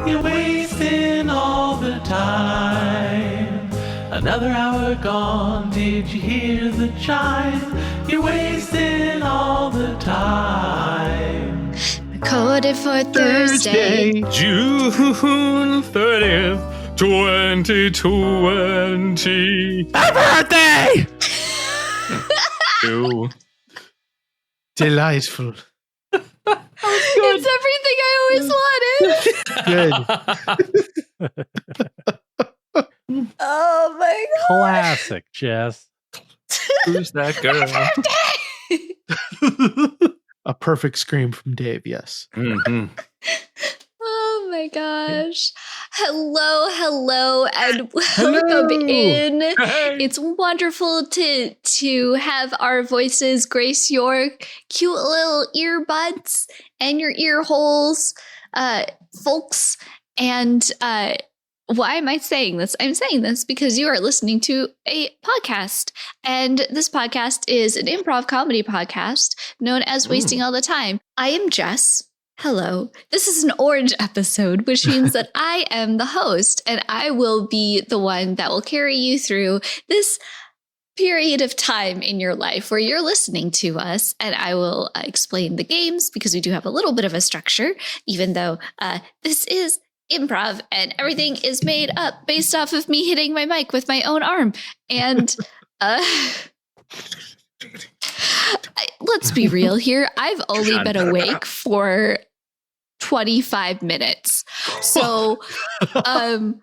You're wasting all the time. Another hour gone, did you hear the chime? You're wasting all the time. Coded for Thursday. June 30th, 2020. Happy birthday! Ew. Delightful. It's everything I always wanted. Good. Oh my god. Classic, Jess. Who's that girl? A perfect scream from Dave, yes. Mm-hmm. Oh my gosh. Hello, and welcome in. Hey. It's wonderful to have our voices grace your cute little earbuds and your ear holes, folks. And why am I saying this? I'm saying this because you are listening to a podcast. And this podcast is an improv comedy podcast known as Wasting All the Time. I am Jess. Hello. This is an orange episode, which means that I am the host and I will be the one that will carry you through this period of time in your life where you're listening to us. And I will explain the games because we do have a little bit of a structure, even though this is improv and everything is made up based off of me hitting my mic with my own arm. And let's be real here. I've only been awake for 25 minutes. So the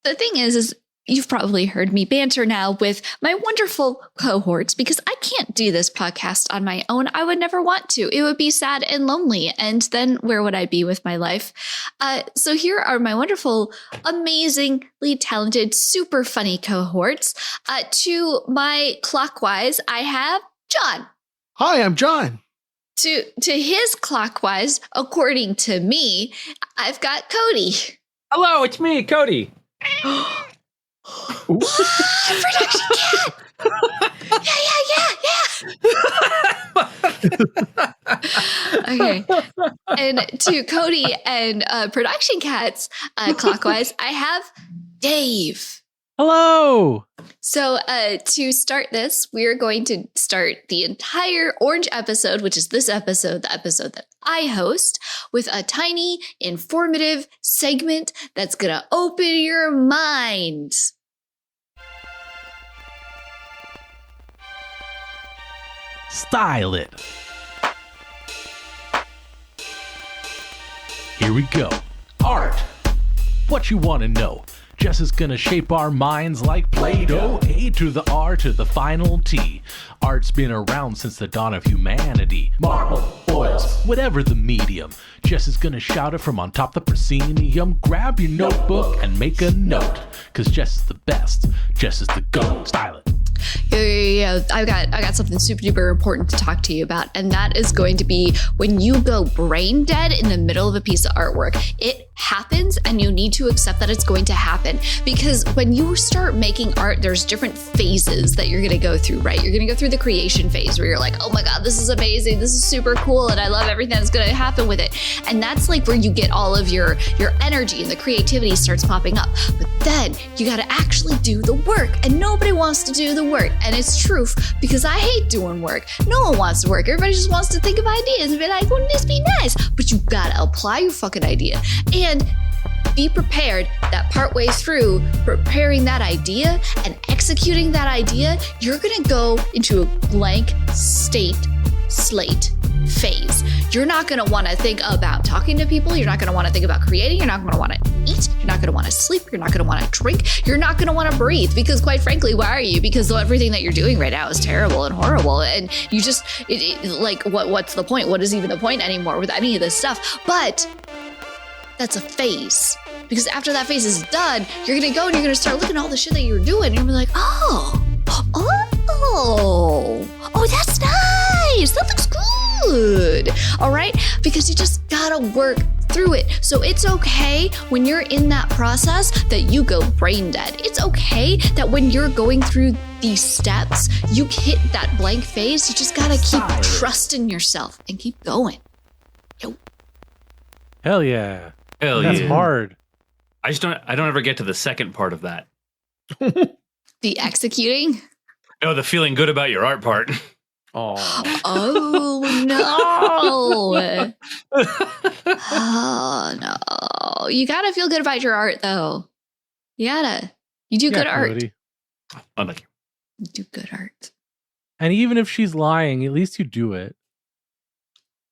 thing is you've probably heard me banter now with my wonderful cohorts because I can't do this podcast on my own. I would never want to. It would be sad and lonely. And then where would I be with my life? So here are my wonderful, amazingly talented, super funny cohorts. To my clockwise, I have John. Hi, I'm John. To his clockwise, according to me, I've got Cody. Hello, it's me, Cody. Production cat. Yeah. Okay. And to Cody and production cats, clockwise, I have Dave. Hello. So to start this, we're going to start the entire orange episode, which is this episode, the episode that I host, with a tiny, informative segment that's going to open your mind. Style it. Here we go. Art. What you want to know. Jess is gonna shape our minds like Play-Doh. A to the R to the final T. Art's been around since the dawn of humanity. Marble, oils, whatever the medium. Jess is gonna shout it from on top the proscenium. Grab your notebook and make a note. Cause Jess is the best. Jess is the GOAT. Style it. Yeah. I got something super duper important to talk to you about, and that is going to be when you go brain dead in the middle of a piece of artwork. It happens, and you need to accept that it's going to happen, because when you start making art, there's different phases that you're going to go through, right? You're going to go through the creation phase where you're like, oh my god, this is amazing, this is super cool, and I love everything that's going to happen with it. And that's like where you get all of your energy and the creativity starts popping up. But then you got to actually do the work, and nobody wants to do the work. And it's truth, because I hate doing work. No one wants to work. Everybody just wants to think of ideas and be like, wouldn't this be nice? But you gotta apply your fucking idea and be prepared that partway through preparing that idea and executing that idea, you're gonna go into a blank slate phase. You're not going to want to think about talking to people. You're not going to want to think about creating. You're not going to want to eat. You're not going to want to sleep. You're not going to want to drink. You're not going to want to breathe, because quite frankly, why are you? Because everything that you're doing right now is terrible and horrible. And you just like, what's the point? What is even the point anymore with any of this stuff? But that's a phase. Because after that phase is done, you're going to go and you're going to start looking at all the shit that you're doing. And you're going to be like, oh, that's nice. That looks good. All right? Because you just gotta work through it. So it's okay when you're in that process that you go brain dead. It's okay that when you're going through these steps, you hit that blank phase. You just gotta keep trusting yourself and keep going. Yo. Hell yeah. Hell That's yeah. hard. I don't ever get to the second part of that. The executing? No, the feeling good about your art part. Oh. Oh, no. Oh, no. You got to feel good about your art, though. You gotta. You do good art. Cody. Oh, thank you. You do good art. And even if she's lying, at least you do it.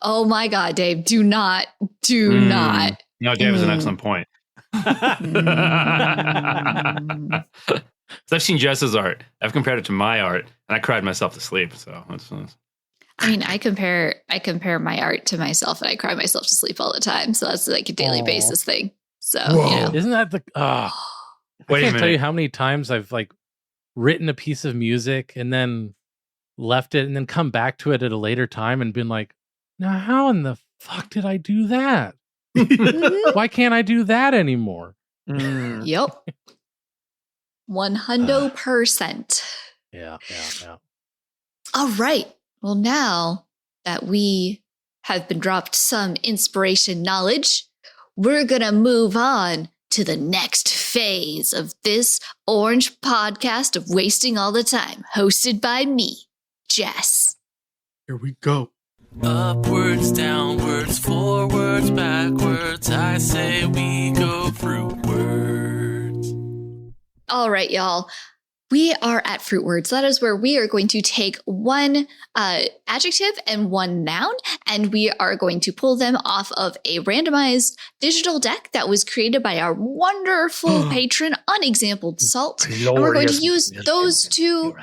Oh, my God, Dave. Do not. Do not. No, Dave has an excellent point. So I've seen Jess's art. I've compared it to my art, and I cried myself to sleep. So that's I mean, I compare my art to myself, and I cry myself to sleep all the time. So that's like a daily basis thing. So you know. Isn't that the? I Wait a can't tell you minute. how many times I've like written a piece of music and then left it, and then come back to it at a later time and been like, now how in the fuck did I do that? Why can't I do that anymore? Yep. 100%. Yeah. All right. Well, now that we have been dropped some inspiration knowledge, we're going to move on to the next phase of this orange podcast of Wasting All the Time, hosted by me, Jess. Here we go. Upwards, downwards, forwards, backwards. I say we go Fruitwards. All right, y'all. We are at Fruitwards. That is where we are going to take one adjective and one noun, and we are going to pull them off of a randomized digital deck that was created by our wonderful patron, Unexampled Salt. And we're going to use those two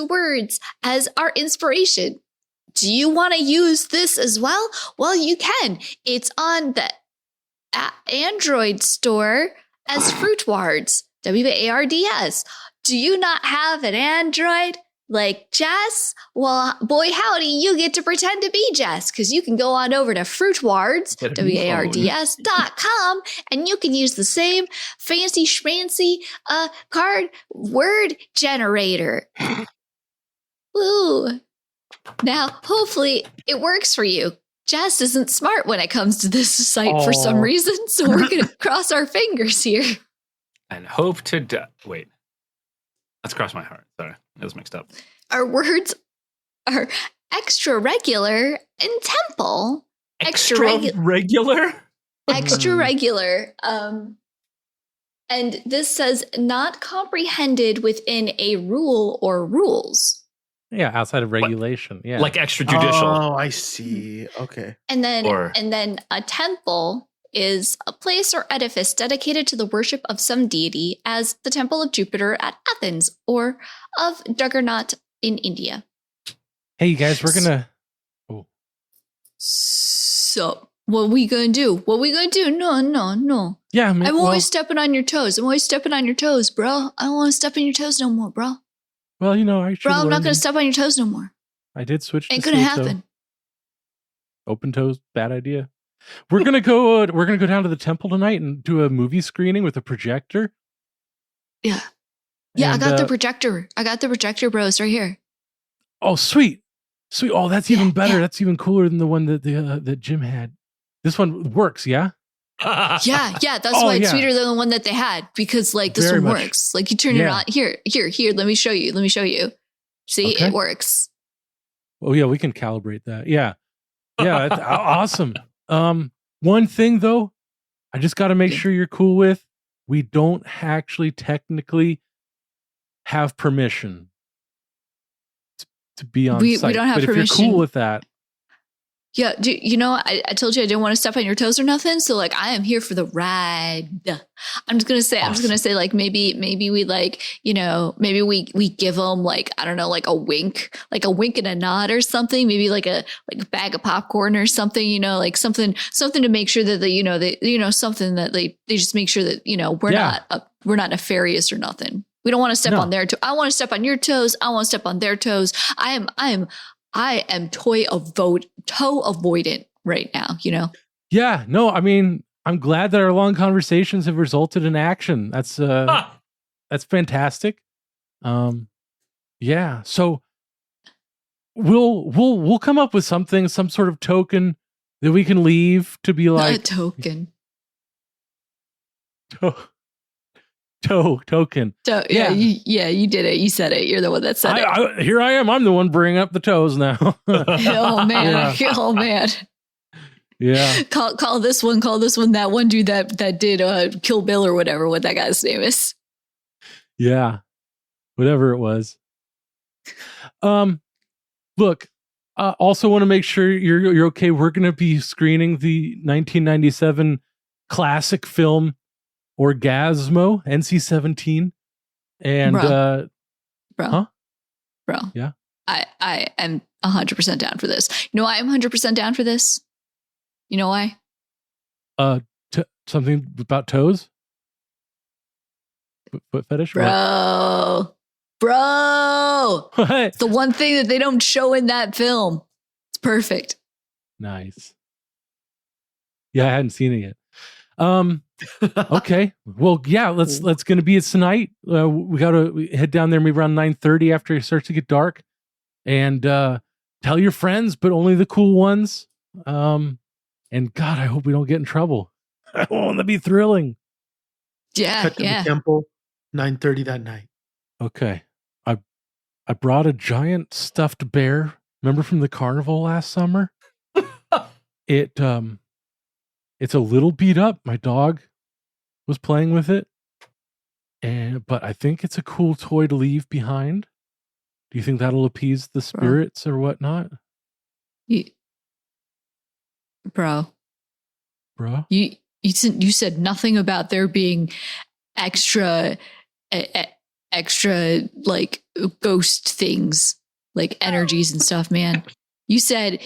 words as our inspiration. Do you want to use this as well? Well, you can. It's on the Android store as Fruitwards. Wards. Do you not have an Android like Jess? Well, boy, howdy, you get to pretend to be Jess, because you can go on over to Fruitwards, wards.com, and you can use the same fancy schmancy card word generator. Woo. Now, hopefully, it works for you. Jess isn't smart when it comes to this site for some reason, so we're going to cross our fingers here. And hope to wait. Let's cross my heart. Sorry, it was mixed up. Our words are extraregular and temple. Regular? Extraregular. And this says not comprehended within a rule or rules. Yeah, outside of regulation. Yeah. Like extrajudicial. Oh, I see. Okay. And then a temple is a place or edifice dedicated to the worship of some deity, as the Temple of Jupiter at Athens or of Juggernaut in India. Hey, you guys, we're gonna. So, what we gonna do? No. Yeah, I'm always stepping on your toes. bro. I don't want to step on your toes no more, bro. Well, you know, I should. Bro, I'm not gonna step on your toes no more. I did switch. Ain't to gonna steel toe. happen. Open toes, bad idea. We're gonna go. We're gonna go down to the temple tonight and do a movie screening with a projector. Yeah. I got the projector. I got the projector, bro. It's right here. Oh, sweet. Oh, that's even better. Yeah. That's even cooler than the one that Jim had. This one works, yeah. Yeah. That's why it's sweeter than the one that they had, because like this Very one much. works. Like you turn it on. Here. Let me show you. See, Okay. it works. Oh yeah, we can calibrate that. Yeah, it's awesome. One thing though, I just got to make sure you're cool with. We don't actually technically have permission to be on We site. don't have but permission. If you're cool with that, Yeah, I told you I didn't want to step on your toes or nothing. So like, I am here for the ride. I'm just gonna say, like maybe we like, maybe we give them like, I don't know, like a wink and a nod or something. Maybe like a bag of popcorn or something. Like something to make sure that something that they just make sure that we're not nefarious or nothing. We don't want to step on their toes. I want to step on your toes. I want to step on their toes. I am toe avoidant right now, yeah, no, I mean, I'm glad that our long conversations have resulted in action. That's fantastic. Yeah, so we'll come up with something, some sort of token that we can leave to be like a token. Token. So, Yeah. you did it. You said it. You're the one that said it. Here I am. I'm the one bringing up the toes now. Oh man. Yeah. Oh man. Yeah. Call this one that one dude that did Kill Bill or whatever, what that guy's name is. Yeah. Whatever it was. Look, also want to make sure you're okay. We're going to be screening the 1997 classic film Orgasmo, NC-17. And Bro. Huh? Bro. Yeah. I am 100% down for this. You know why I'm 100% down for this? You know why? Something about toes? Foot fetish? Bro. It's the one thing that they don't show in that film. It's perfect. Nice. Yeah, I hadn't seen it yet. Okay. Well, yeah, let's gonna be it tonight. We gotta head down there maybe around 9:30 after it starts to get dark. And tell your friends, but only the cool ones. And God, I hope we don't get in trouble. I want to be thrilling. Yeah, Cut to the temple, 9:30 that night. Okay. I brought a giant stuffed bear. Remember from the carnival last summer? It's a little beat up. My dog was playing with it. But I think it's a cool toy to leave behind. Do you think that'll appease the spirits or whatnot? Bro. You said nothing about there being extra like ghost things, like energies and stuff, man. You said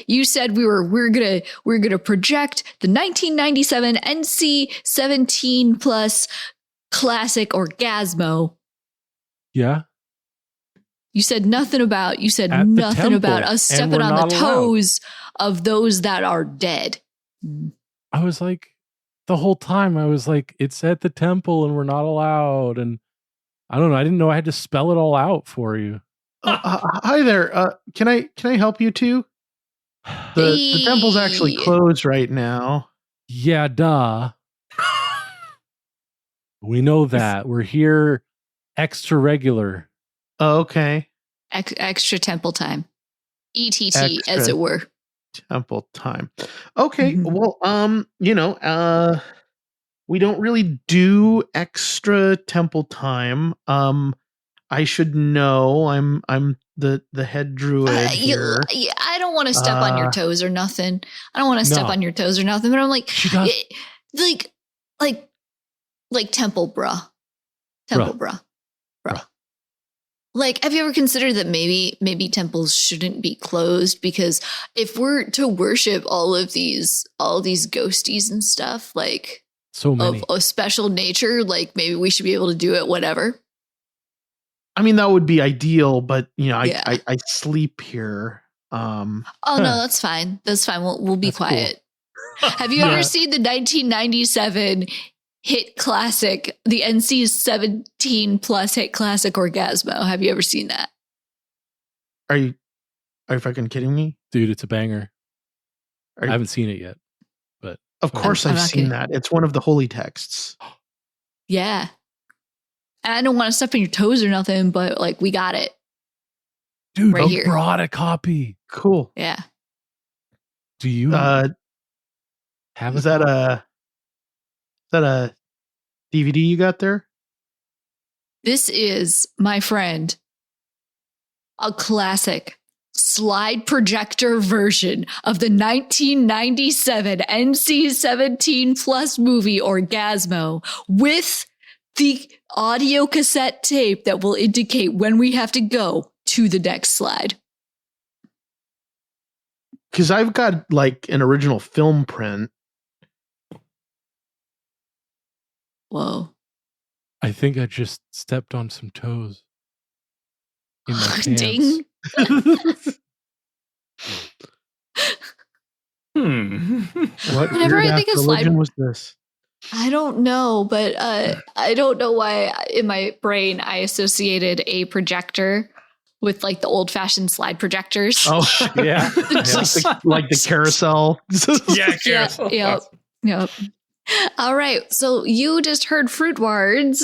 we're gonna project the 1997 NC-17 plus classic Orgasmo. Yeah. You said nothing about us stepping on the toes of those that are dead. I was like, the whole time I was like, it's at the temple and we're not allowed. And I don't know. I didn't know I had to spell it all out for you. Hi there. Can I help you too? The temple's actually closed right now. Yeah, duh. We know that. We're here extraregular. Oh, okay. Extra temple time. ETT, as it were. Temple time. Okay. Well, we don't really do extra temple time. I should know. I'm the head druid here. I don't want to step on your toes or nothing. But I'm like, like temple, bruh. Bruh. Like, have you ever considered that maybe temples shouldn't be closed? Because if we're to worship all these ghosties and stuff, like so many of special nature, like maybe we should be able to do it whatever. I mean, that would be ideal, but I sleep here. No, that's fine. We'll be quiet. Cool. Have you ever seen the 1997 hit classic, the NC-17 plus hit classic Orgasmo? Have you ever seen that? Are you fucking kidding me? Dude, it's a banger. I haven't seen it yet, but of course I've seen that. It's one of the holy texts. Yeah. And I don't want to step on your toes or nothing, but like we got it. Dude, right I here. Brought a copy. Cool. Yeah. Do you have is that a DVD you got there? This is, my friend, a classic slide projector version of the 1997 NC-17 plus movie Orgasmo with the audio cassette tape that will indicate when we have to go to the next slide. Because I've got like an original film print. Whoa. I think I just stepped on some toes. In my pants. Ding. What Whenever I think of slide, was this? I don't know, but I don't know why in my brain I associated a projector with like the old-fashioned slide projectors. Oh yeah, like the carousel. Yeah, carousel. Yep. All right. So you just heard Fruitwards,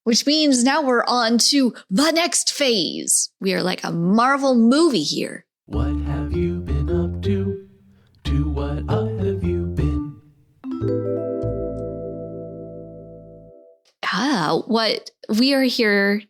which means now we're on to the next phase. We are like a Marvel movie here. What have you been up to? To what have you been? What we are here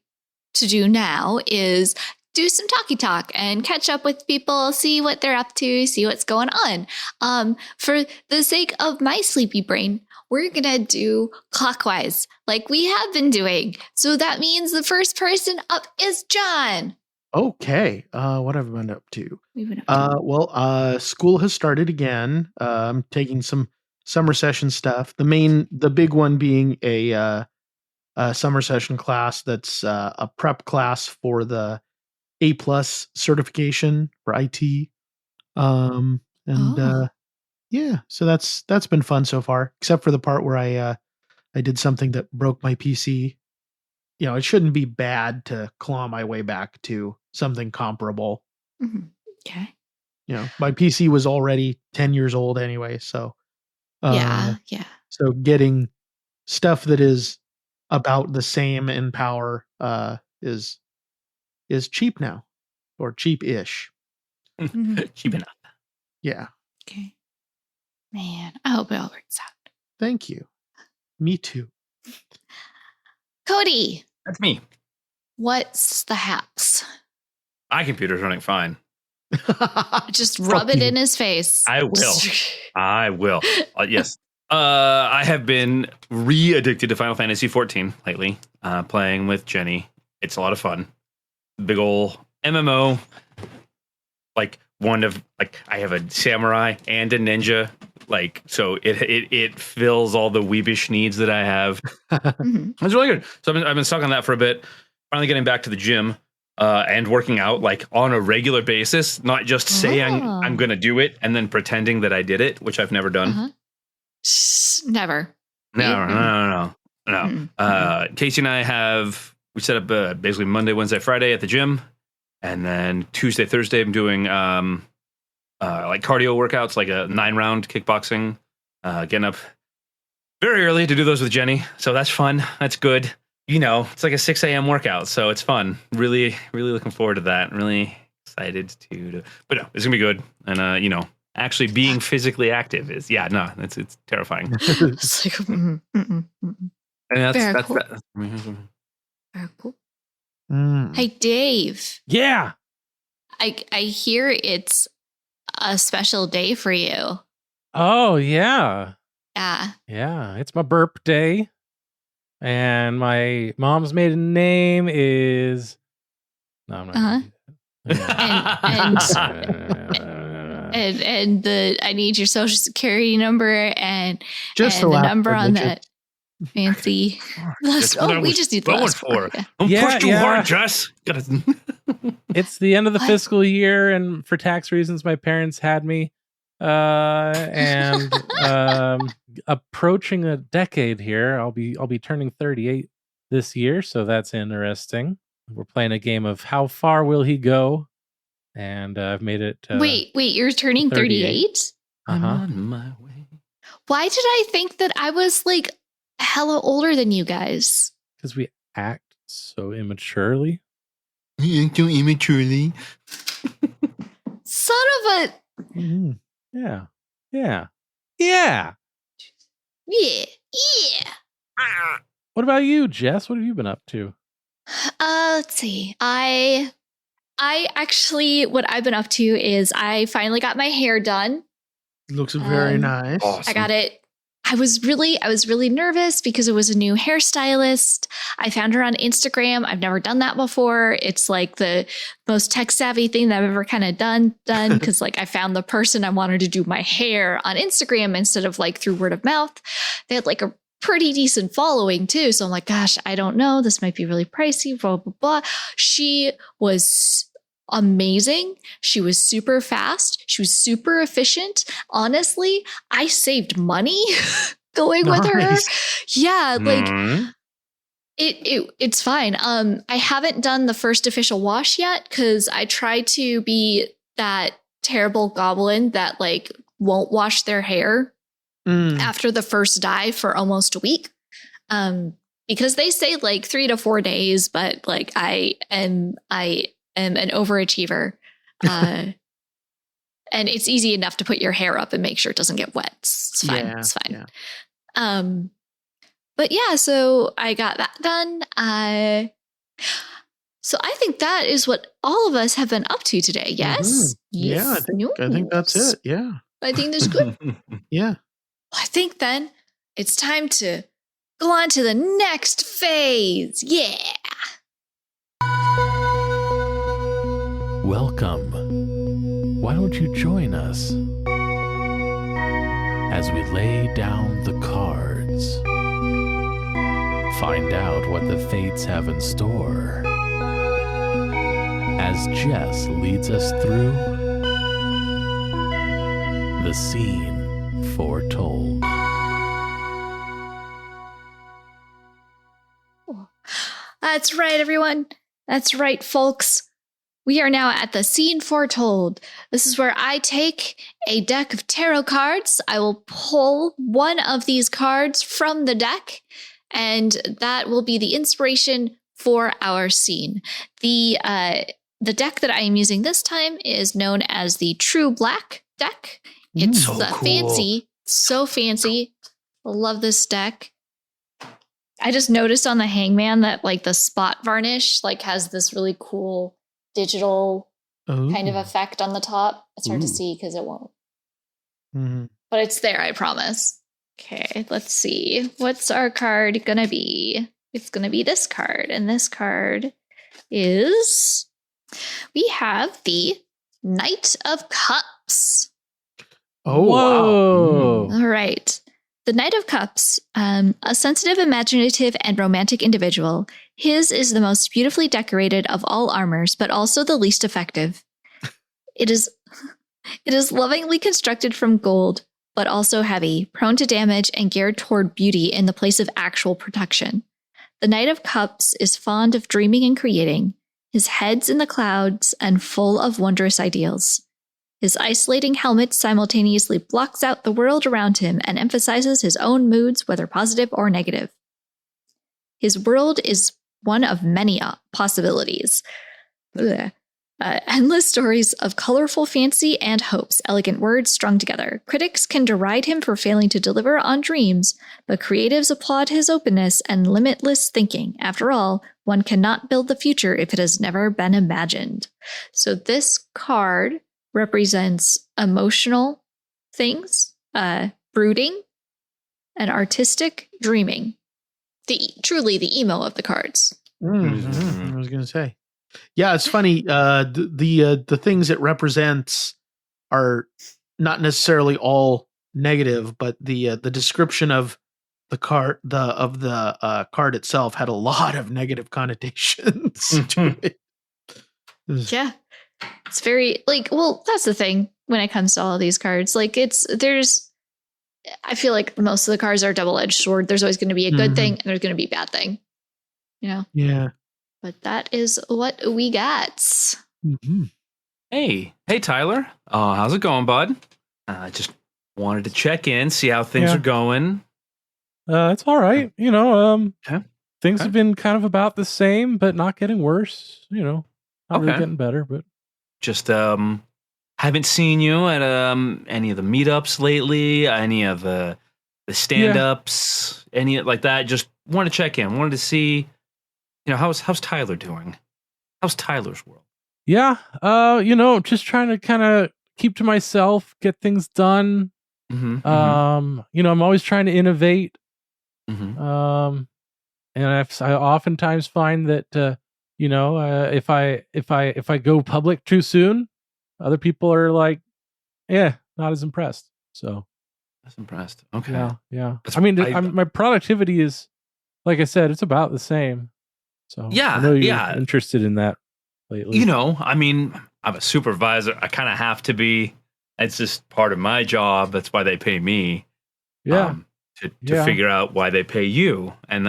to do now is do some talky talk and catch up with people, see what they're up to, see what's going on. For the sake of my sleepy brain, we're going to do clockwise like we have been doing. So that means the first person up is John. Okay. What have I been up to? We've been up to. School has started again. I'm taking some summer session stuff. The big one being a summer session class that's a prep class for the A+ certification for IT. Yeah, so that's been fun so far, except for the part where I did something that broke my PC. You know, it shouldn't be bad to claw my way back to something comparable. Mhm. Okay. You know, my PC was already 10 years old anyway, so Yeah. so getting stuff that is about the same in power is cheap now, or cheap-ish. Mhm. Cheap enough. Yeah. Okay. Man, I hope it all works out. Thank you. Me too. Cody, That's me. what's the haps? My computer's running fine. Just rub it in his face. I will. I will. Yes. I have been re-addicted to Final Fantasy XIV lately, playing with Jenny. It's a lot of fun. Big ol' MMO. Like I have a samurai and a ninja. Like, so it fills all the weebish needs that I have. Mhm. It's really good. So I've been stuck on that for a bit. Finally getting back to the gym and working out like on a regular basis, not just saying I'm going to do it and then pretending that I did it, which I've never done. Uh-huh. Never. No. Casey and I we set up basically Monday, Wednesday, Friday at the gym. And then Tuesday, Thursday, I'm doing like cardio workouts, like a 9-round kickboxing, getting up very early to do those with Jenny. So that's fun. That's good. You know, it's like a 6 a.m. workout. So it's fun. Really, really looking forward to that. Really excited to but no, it's going to be good. And, you know, actually being physically active is, it's terrifying. It's like, And that's Very that's cool. that. very cool. Mm. Hey, Dave, Yeah. I hear it's a special day for you. Oh, yeah. Yeah. Yeah. It's my burp day. And my mom's maiden name is. No, I'm not. Uh-huh. Gonna do that. And the I need your social security number and Just and the the last number four on digits. that fancy last. That's what I We was just need the going last four. for. Yeah. Don't Yeah, push too yeah. hard, Jess. It's the end of the What? fiscal year, and for tax reasons, my parents had me. And approaching a decade here. I'll be turning 38 this year, so that's interesting. We're playing a game of how far will he go, and I've made it. Wait, you're turning 38? I'm Uh-huh. on my way. Why did I think that I was like hella older than you guys? Because we act so immaturely. Too immaturely. Son of a Mhm. Yeah. Yeah. yeah. What about you, Jess? What have you been up to? Let's see. I actually what I've been up to is I finally got my hair done. Looks very nice. Awesome. I got it. I was really nervous because it was a new hairstylist. I found her on Instagram. I've never done that before. It's like the most tech savvy thing that I've ever kind of done because like I found the person I wanted to do my hair on Instagram instead of like through word of mouth. They had like a pretty decent following too. So I'm like, gosh, I don't know. This might be really pricey, blah, blah, blah. She was amazing. She was super fast. She was super efficient. Honestly, I saved money going with her. Nice. Yeah, like Mhm. it's fine. I haven't done the first official wash yet because I try to be that terrible goblin that like won't wash their hair after the first die for almost a week. Because they say like 3 to 4 days, but like I am an overachiever. And it's easy enough to put your hair up and make sure it doesn't get wet. It's fine. Yeah, it's fine. yeah. But yeah, so I got that done. So I think that is what all of us have been up to today. Yes? Yeah, I think that's it. Yeah. I think that's good. Yeah. I think then it's time to go on to the next phase. Yeah. Welcome. Why don't you join us as we lay down the cards? Find out what the fates have in store as Jess leads us through the scene foretold. That's right, everyone. That's right, folks. We are now at the scene foretold. This is where I take a deck of tarot cards. I will pull one of these cards from the deck, and that will be the inspiration for our scene. The deck that I am using this time is known as the True Black deck. It's So cool. fancy, so fancy. I love this deck. I just noticed on the hangman that like the spot varnish like has this really cool digital kind of effect on the top. It's hard to see because it won't. But it's there, I promise. Okay, let's see. What's our card gonna be? It's gonna be this card. And this card is... we have the Knight of Cups. Oh, wow. All right. The Knight of Cups, a sensitive, imaginative, and romantic individual. His is the most beautifully decorated of all armors, but also the least effective. It is lovingly constructed from gold, but also heavy, prone to damage, and geared toward beauty in the place of actual protection. The Knight of Cups is fond of dreaming and creating. His head's in the clouds and full of wondrous ideals. His isolating helmet simultaneously blocks out the world around him and emphasizes his own moods, whether positive or negative. His world is one of many possibilities. Endless stories of colorful fancy and hopes, elegant words strung together. Critics can deride him for failing to deliver on dreams, but creatives applaud his openness and limitless thinking. After all, one cannot build the future if it has never been imagined. So this card represents emotional things, brooding, and artistic dreaming. Truly the emo of the cards. I was going to say. Yeah, it's funny. The things it represents are not necessarily all negative, but the description of the card card itself had a lot of negative connotations to it. Yeah. It's very that's the thing when it comes to all of these cards. I feel like most of the cards are a double-edged sword. There's always going to be a good thing and there's going to be a bad thing. You know? Yeah. But that is what we got. Hey, Tyler. How's it going, bud? I just wanted to check in, see how things are going. It's all right. Things have been kind of about the same, but not getting worse. Not really getting better, but just haven't seen you at any of the meetups lately, any of the stand-ups, any like that. Just want to check in. Wanted to see, how's Tyler doing? How's Tyler's world? Yeah, just trying to kind of keep to myself, get things done. I'm always trying to innovate. And I oftentimes find that if I go public too soon, other people are like, not as impressed. So that's impressed. Okay. Yeah. My productivity is, like I said, it's about the same. So I know you're interested in that lately. I'm a supervisor. I kind of have to be. It's just part of my job. That's why they pay me. Yeah. To figure out why they pay you. And,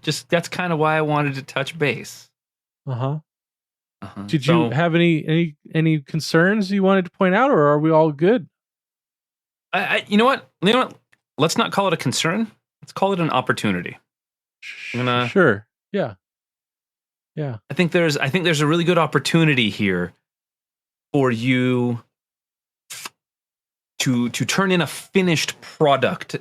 just that's kind of why I wanted to touch base. Did you have any concerns you wanted to point out, or are we all good? You know what? let's not call it a concern. Let's call it an opportunity. Sure. Yeah. Yeah. I think there's a really good opportunity here for you to turn in a finished product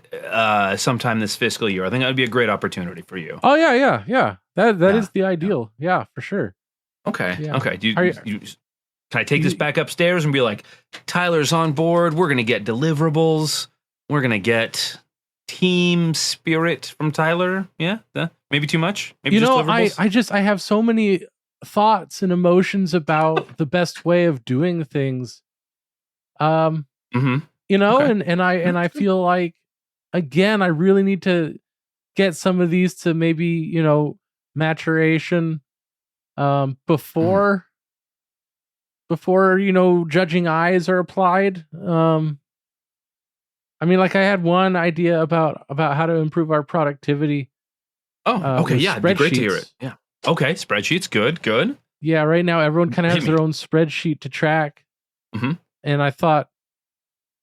sometime this fiscal year. I think that would be a great opportunity for you. Oh yeah. That is the ideal. Yeah, for sure. Okay. Yeah. Okay. Can I take this back upstairs and be like, Tyler's on board. We're going to get deliverables. We're going to get team spirit from Tyler. Yeah. Maybe too much. Maybe just deliverables? I have so many thoughts and emotions about the best way of doing things. And I feel like, again, I really need to get some of these to maybe, maturation before judging eyes are applied. I had one idea about how to improve our productivity. Oh, okay. Yeah, it'd be great to hear it. Yeah. Okay, spreadsheets, good. Yeah, right now everyone kind of has their own spreadsheet to track. Mm-hmm. And I thought,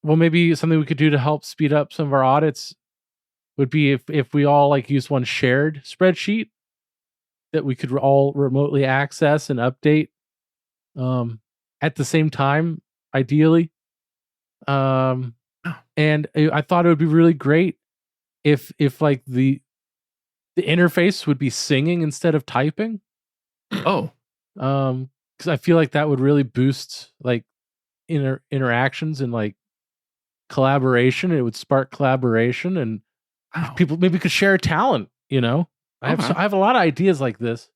well, maybe something we could do to help speed up some of our audits would be if we all use one shared spreadsheet that we could all remotely access and update at the same time, ideally. And I thought it would be really great if the interface would be singing instead of typing. Oh. Because I feel like that would really boost interactions and collaboration. It would spark collaboration, and people maybe could share a talent. I have a lot of ideas like this.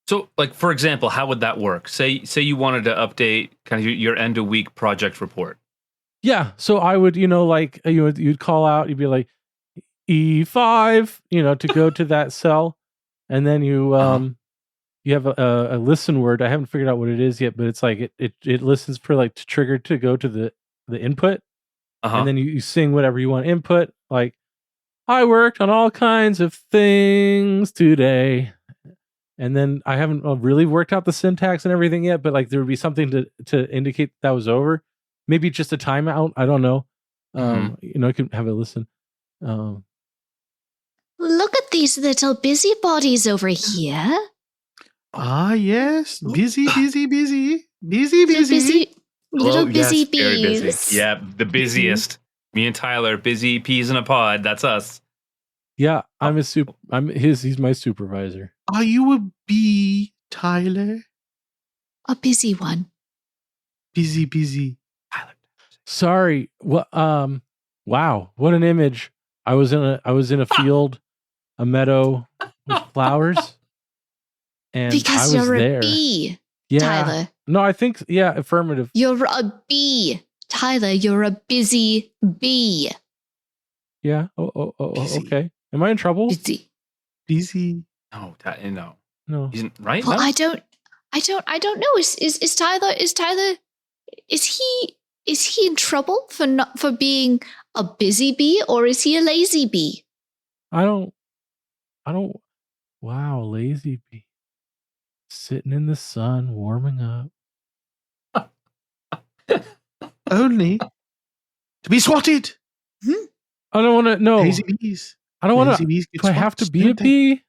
So, for example, how would that work? Say you wanted to update kind of your end of week project report. Yeah, so I would, you'd call out, you'd be like E5, to go to that cell, and then you have a listen word. I haven't figured out what it is yet, but it's it listens for to trigger to go to the input, and then you sing whatever you want input. I worked on all kinds of things today. And then I haven't really worked out the syntax and everything yet, but there would be something to indicate that was over. Maybe just a timeout. I don't know. I can have a listen. Look at these little busybodies over here. Ah, yes. Busy. Little busy bees. Very busy. Yeah, the busiest. Me and Tyler, busy peas in a pod. That's us. Yeah, he's my supervisor. Are you a bee, Tyler? A busy one. Busy. Tyler. Sorry. Wow, what an image. I was in a field, a meadow with flowers. And because I was you're there. A bee, yeah. Tyler. No, I think affirmative. You're a bee, Tyler. You're a busy bee. Yeah. Oh, okay. Am I in trouble? Busy. No. No. Isn't right? Well, no? I don't know. Is Tyler? Is he in trouble for being a busy bee, or is he a lazy bee? I don't. Wow, lazy bee. Sitting in the sun, warming up. Only to be swatted. I don't want to. No. Lazy bees. I don't want to. Do I have to be a bee?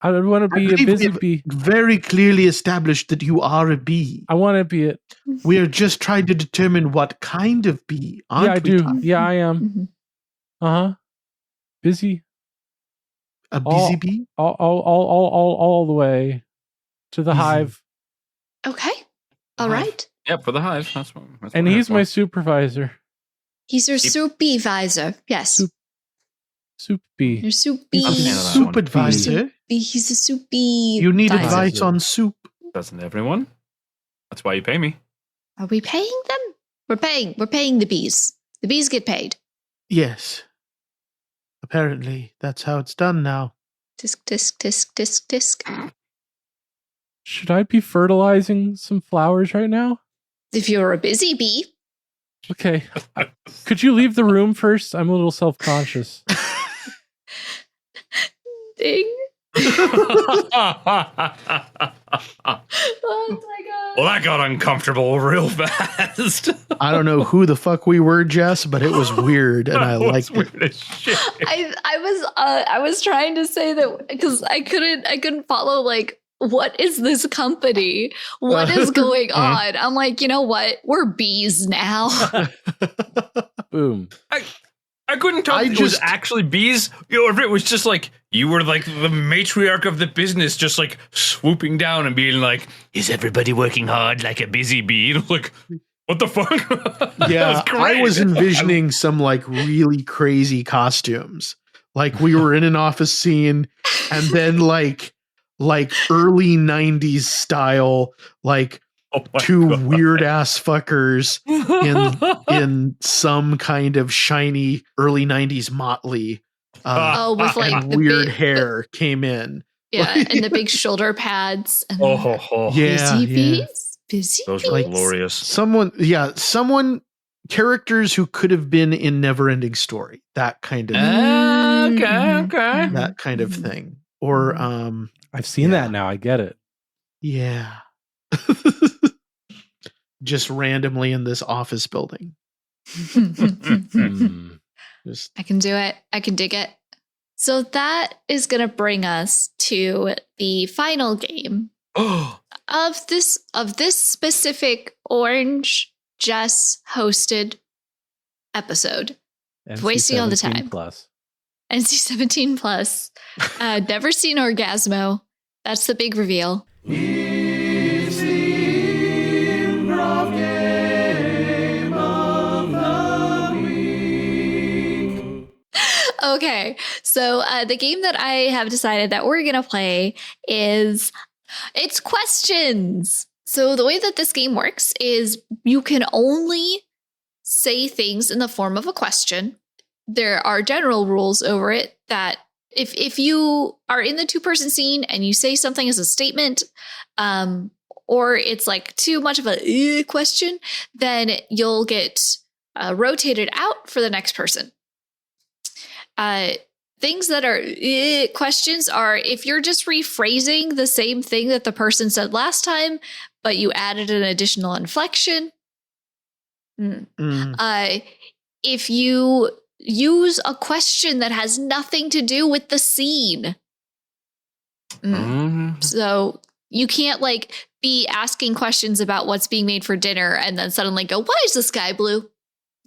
I don't want to be a busy bee. Very clearly established that you are a bee. I want to be it. We are just trying to determine what kind of bee. Yeah, I do. Yeah, I am. Busy. A busy bee. All the way to the hive. Okay. All right. Yeah, for the hive. That's and he's my supervisor. He's your supervisor. Yes. Soup bee. Your soup bee. Soup advisor. He's a soup bee. You need advice on soup. Doesn't everyone? That's why you pay me. Are we paying them? We're paying the bees. The bees get paid. Yes. Apparently, that's how it's done now. Tisk, tisk, tisk, tisk, tisk. Should I be fertilizing some flowers right now? If you're a busy bee. Okay. Could you leave the room first? I'm a little self-conscious. Ding. Oh my god. Well, that got uncomfortable real fast. I don't know who the fuck we were, Jess, but it was weird, and I liked it. Weird as shit. I was trying to say that because I couldn't follow, like, what is this company? What is going on? I'm like, you know what? We're bees now. Boom. I couldn't tell if it was actually bees, or if it was just like you were like the matriarch of the business, just like swooping down and being like, "Is everybody working hard like a busy bee?" And I was like, what the fuck? Yeah, I was envisioning some like really crazy costumes. Like we were in an office scene, and then like early 90s style, like two weird ass fuckers in some kind of shiny early 90s motley. With like and weird hair came in. Yeah, and the big shoulder pads. And Yeah, busy bees. Busy those were glorious. Someone characters who could have been in Neverending Story. That kind of okay. That kind of thing. Or I've seen that now. I get it. Yeah. Just randomly in this office building. I can do it. I can dig it. So that is going to bring us to the final game of this specific Orange Jess hosted episode. Wasting all the time. Plus. NC-17 plus. Never seen Orgasmo. That's the big reveal. It's the Improv Game of the Week. Okay, so the game that I have decided that we're going to play is it's questions. So the way that this game works is you can only say things in the form of a question. There are general rules over it that if you are in the two-person scene and you say something as a statement, or it's like too much of a question, then you'll get rotated out for the next person. Things that are questions are if you're just rephrasing the same thing that the person said last time, but you added an additional inflection. If you use a question that has nothing to do with the scene. So you can't like be asking questions about what's being made for dinner and then suddenly go, why is the sky blue?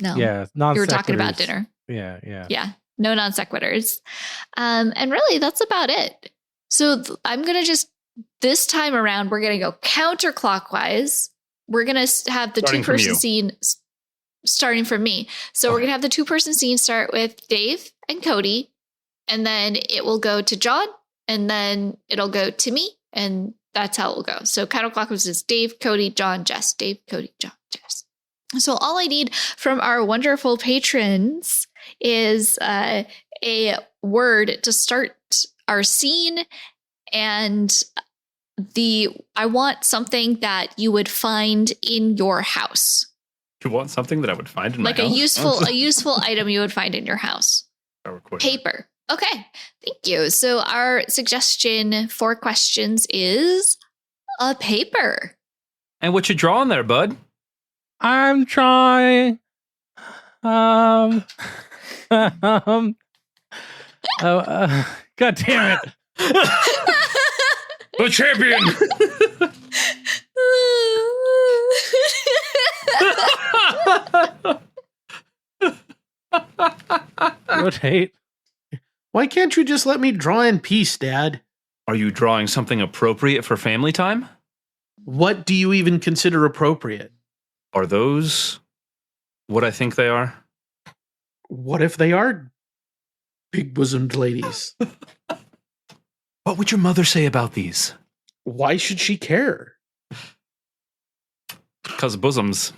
No. Yeah. You were talking about dinner. Yeah. No non sequiturs. And really that's about it. So I'm going to just, this time around, we're going to go counterclockwise. We're going to have the two-person scene starting from me. So we're going to have the two-person scene start with Dave and Cody, and then it will go to John, and then it'll go to me, and that's how it will go. So counterclockwise is Dave, Cody, John, Jess. Dave, Cody, John, Jess. So all I need from our wonderful patrons is a word to start our scene, and I want something that you would find in your house. You want something that I would find in my house? Like a useful item you would find in your house. Paper. Okay. Thank you. So our suggestion for questions is a paper. And what you drawing there, bud? I'm trying. God damn it. The champion. Rotate. Why can't you just let me draw in peace, Dad? Are you drawing something appropriate for family time? What do you even consider appropriate? Are those what I think they are? What if they are big-bosomed ladies? What would your mother say about these? Why should she care? Because bosoms.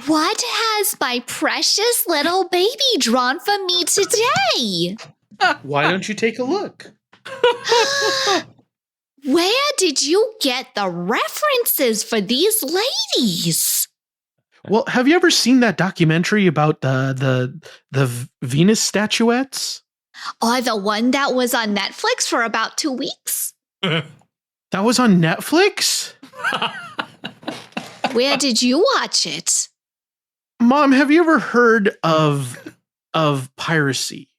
What has my precious little baby drawn for me today? Why don't you take a look? Where did you get the references for these ladies? Well, have you ever seen that documentary about the Venus statuettes? Oh, the one that was on Netflix for about 2 weeks? That was on Netflix? Where did you watch it? Mom, have you ever heard of piracy?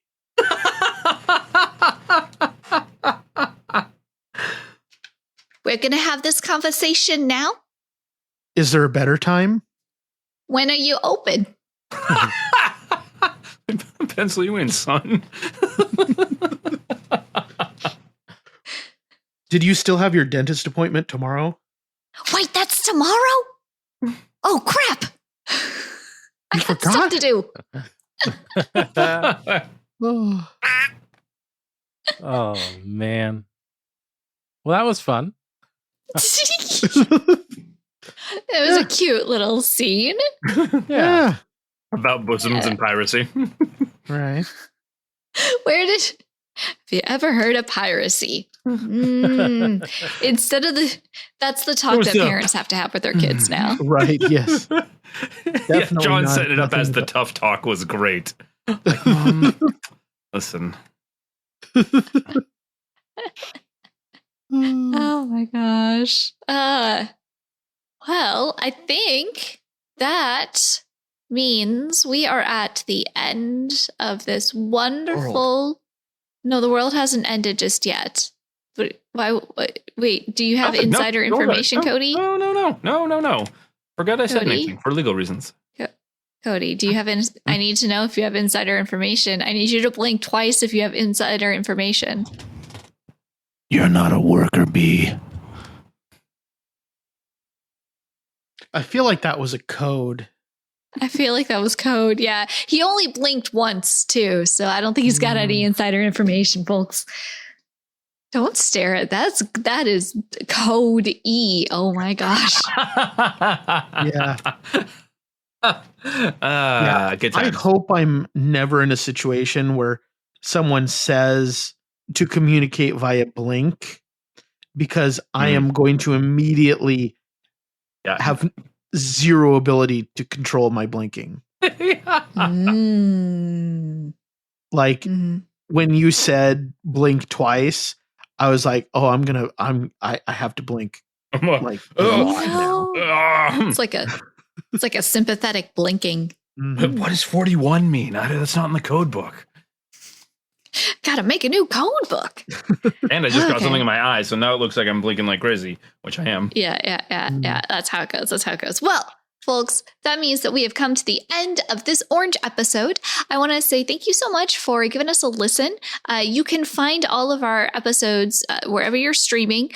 We're going to have this conversation now. Is there a better time? When are you open? Pencil you in, son. Did you still have your dentist appointment tomorrow? Wait, that's tomorrow? Oh, crap. I got stuff to do. Oh, man. Well, that was fun. It was a cute little scene. Yeah. About bosoms and piracy. Right. Have you ever heard of piracy? Instead of that's the talk that parents have to have with their kids now. Right, yes. Yeah, John set it up as the tough talk was great. Like, Mom, listen. Oh my gosh. Well, I think that means we are at the end of this wonderful. No, the world hasn't ended just yet. But why? Wait, do you have insider information, Cody? No. Forgot I said Cody? anything for legal reasons. Cody, do you have? I need to know if you have insider information. I need you to blink twice if you have insider information. You're not a worker bee. I feel like that was a code. I feel like that was code. Yeah, he only blinked once too, so I don't think he's got any insider information, folks. Don't stare at that is code E. Oh my gosh. Yeah. Good I times. hope I'm never in a situation where someone says to communicate via blink, because I am going to immediately have zero ability to control my blinking. Like when you said blink twice, I was like, oh, I have to blink. Like, no. It's like a sympathetic blinking. What does 41 mean? That's not in the code book. Gotta make a new code book. And I just got something in my eye, so now it looks like I'm blinking like crazy, which I am. Yeah. That's how it goes. Well, folks, that means that we have come to the end of this orange episode. I want to say thank you so much for giving us a listen. You can find all of our episodes wherever you're streaming.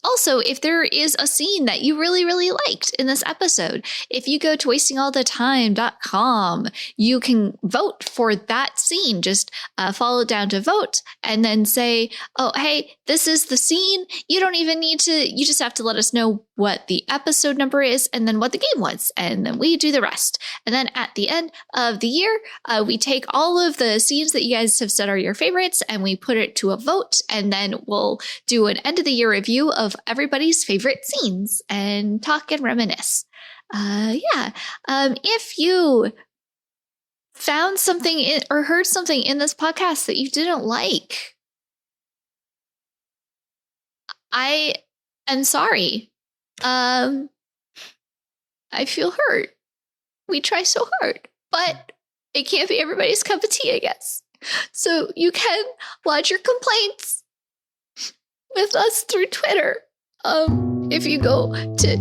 Also, if there is a scene that you really, really liked in this episode, if you go to wastingallthetime.com, you can vote for that scene. Just follow down to vote and then say, oh, hey, this is the scene. You don't even need to, you just have to let us know what the episode number is and then what the game was. And then we do the rest. And then at the end of the year, we take all of the scenes that you guys have said are your favorites and we put it to a vote. And then we'll do an end of the year review of everybody's favorite scenes and talk and reminisce. If you found something or heard something in this podcast that you didn't like, I am sorry. I feel hurt. We try so hard, but it can't be everybody's cup of tea, I guess. So you can lodge your complaints with us through Twitter. If you go to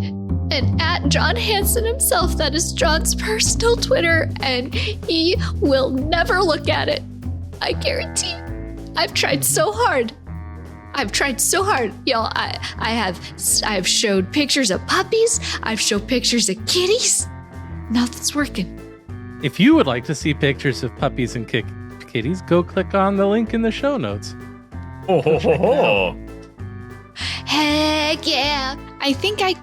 and at John Hansen himself, that is John's personal Twitter, and he will never look at it. I guarantee. I've tried so hard. Y'all. I have showed pictures of puppies. I've showed pictures of kitties. Nothing's working. If you would like to see pictures of puppies and kitties, go click on the link in the show notes. Heck yeah. I think I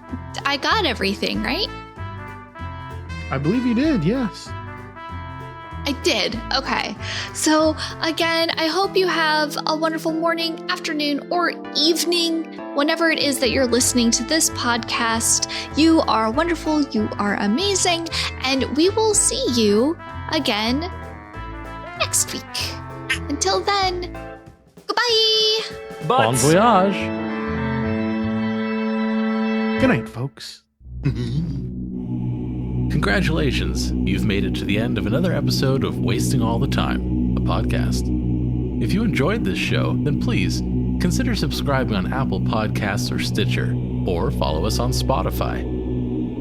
got everything, right? I believe you did, yes. I did. Okay. So again, I hope you have a wonderful morning, afternoon, or evening, whenever it is that you're listening to this podcast. You are wonderful. You are amazing. And we will see you again next week. Until then, goodbye. Bon voyage. Good night, folks. Congratulations, you've made it to the end of another episode of Wasting All the Time, a podcast. If you enjoyed this show, then please consider subscribing on Apple Podcasts or Stitcher, or follow us on Spotify.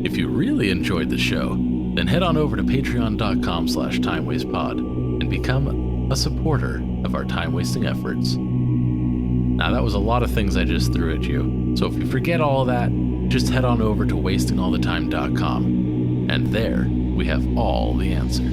If you really enjoyed the show, then head on over to patreon.com/timewastepod and become a supporter of our time-wasting efforts. Now, that was a lot of things I just threw at you, so if you forget all of that, just head on over to wastingallthetime.com, and there we have all the answers.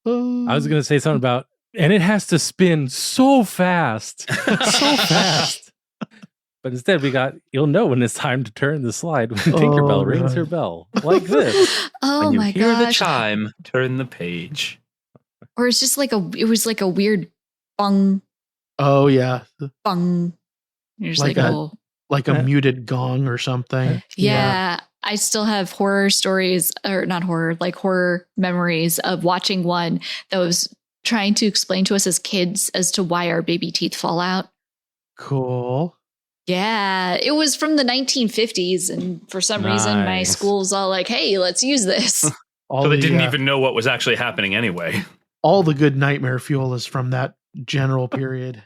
I was going to say something about, and it has to spin so fast, so fast. But instead we got, you'll know when it's time to turn the slide when Tinkerbell rings her bell. Like this. Oh when you my hear the gosh. chime, turn the page. Or it's just like it was like a weird bung, Oh, yeah. bung. You're just Like like, a- oh. Like a muted gong or something. Yeah. I still have horror stories, or not horror, like horror memories of watching one that was trying to explain to us as kids as to why our baby teeth fall out. Cool. Yeah, it was from the 1950s. And for some reason, my Nice. school was all like, hey, let's use this. All So they the, didn't even know what was actually happening anyway. all the good nightmare fuel is from that general period.